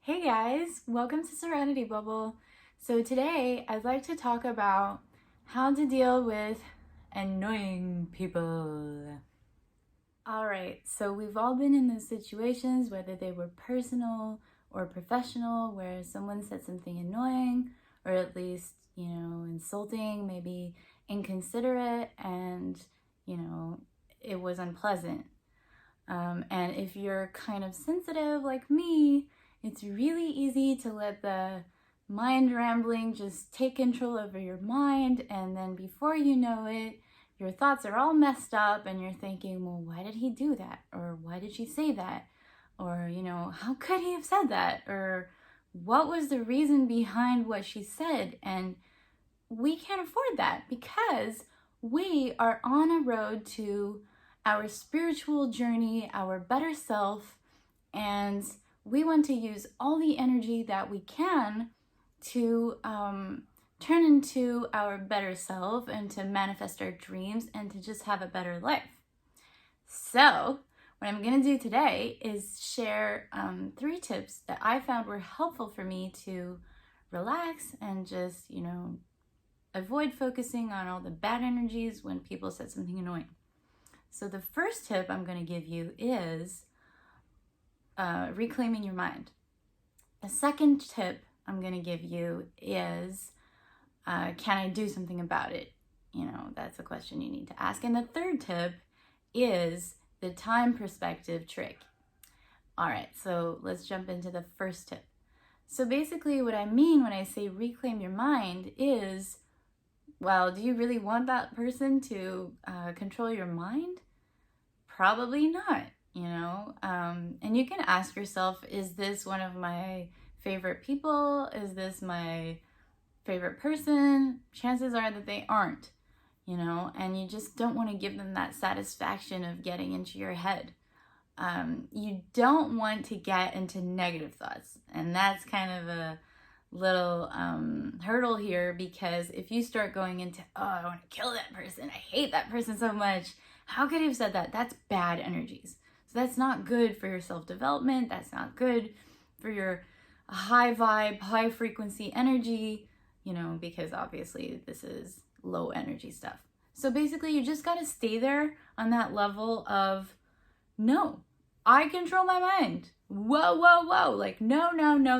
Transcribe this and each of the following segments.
Hey guys, welcome to Serenity Bubble. So today I'd like to talk about how to deal with annoying people. Alright, so we've all been in those situations, whether they were personal or professional, where someone said something annoying or at least, insulting, maybe inconsiderate, and, it was unpleasant. And if you're kind of sensitive like me, it's really easy to let the mind rambling just take control over your mind, and then before you know it, your thoughts are all messed up and you're thinking, well, why did he do that? Or why did she say that? Or, how could he have said that? Or what was the reason behind what she said? And we can't afford that because we are on a road to our spiritual journey, our better self, and we want to use all the energy that we can to turn into our better self and to manifest our dreams and to just have a better life. So what I'm going to do today is share 3 tips that I found were helpful for me to relax and just, avoid focusing on all the bad energies when people said something annoying. So the first tip I'm going to give you is reclaiming your mind. The second tip I'm going to give you is, can I do something about it? That's a question you need to ask. And the third tip is the time perspective trick. All right, so let's jump into the first tip. So basically what I mean when I say reclaim your mind is, well, do you really want that person to control your mind? Probably not, and you can ask yourself, is this one of my favorite people? Is this my favorite person? Chances are that they aren't, and you just don't want to give them that satisfaction of getting into your head. You don't want to get into negative thoughts, and that's kind of a little hurdle here, because if you start going into, oh, I want to kill that person, I hate that person so much, how could he have said that? That's bad energies. So that's not good for your self-development. That's not good for your high vibe, high frequency energy, because obviously this is low energy stuff. So basically you just got to stay there on that level of, no, I control my mind. Whoa, whoa, whoa. Like, no,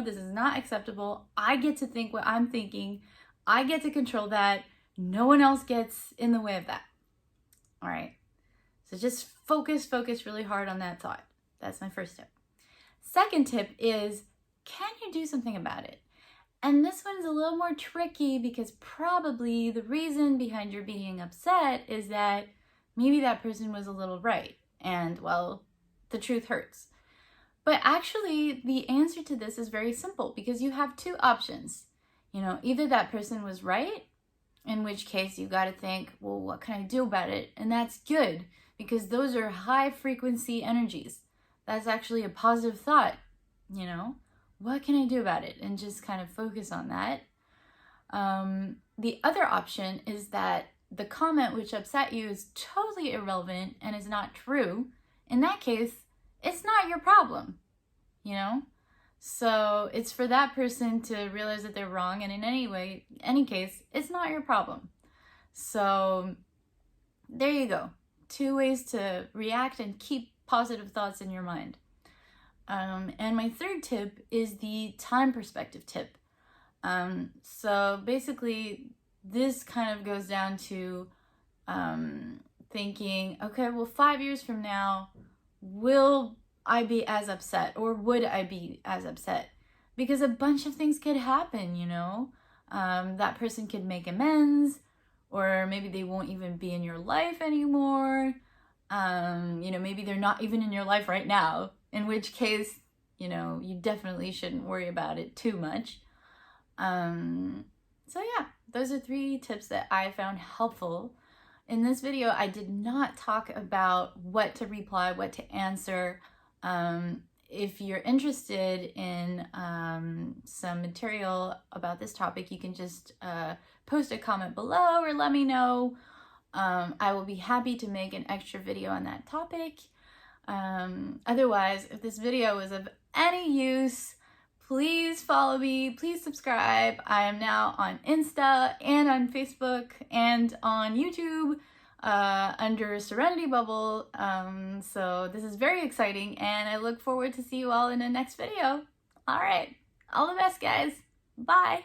this is not acceptable. I get to think what I'm thinking. I get to control that. No one else gets in the way of that. All right. So just focus really hard on that thought. That's my first tip. Second tip is, can you do something about it? And this one's a little more tricky because probably the reason behind your being upset is that maybe that person was a little right. And, well, the truth hurts. But actually, the answer to this is very simple, because you have 2 options. Either that person was right, in which case you got to think, well, what can I do about it? And that's good, because those are high frequency energies. That's actually a positive thought. What can I do about it? And just kind of focus on that. The other option is that the comment which upset you is totally irrelevant and is not true. In that case, it's not your problem, So it's for that person to realize that they're wrong, and in any case, it's not your problem. So there you go. 2 ways to react and keep positive thoughts in your mind. And my third tip is the time perspective tip. So basically, this kind of goes down to thinking, okay, well, 5 years from now, will I be as upset, or would I be as upset? Because a bunch of things could happen, that person could make amends, or maybe they won't even be in your life anymore. Maybe they're not even in your life right now, in which case, you definitely shouldn't worry about it too much. So yeah, those are 3 tips that I found helpful. In this video, I did not talk about what to reply, what to answer. If you're interested in some material about this topic, you can just post a comment below or let me know. I will be happy to make an extra video on that topic. Otherwise, if this video was of any use, Please follow me, please subscribe. I am now on Insta and on Facebook and on YouTube under Serenity Bubble. So this is very exciting, and I look forward to see you all in the next video. All right, all the best, guys. Bye.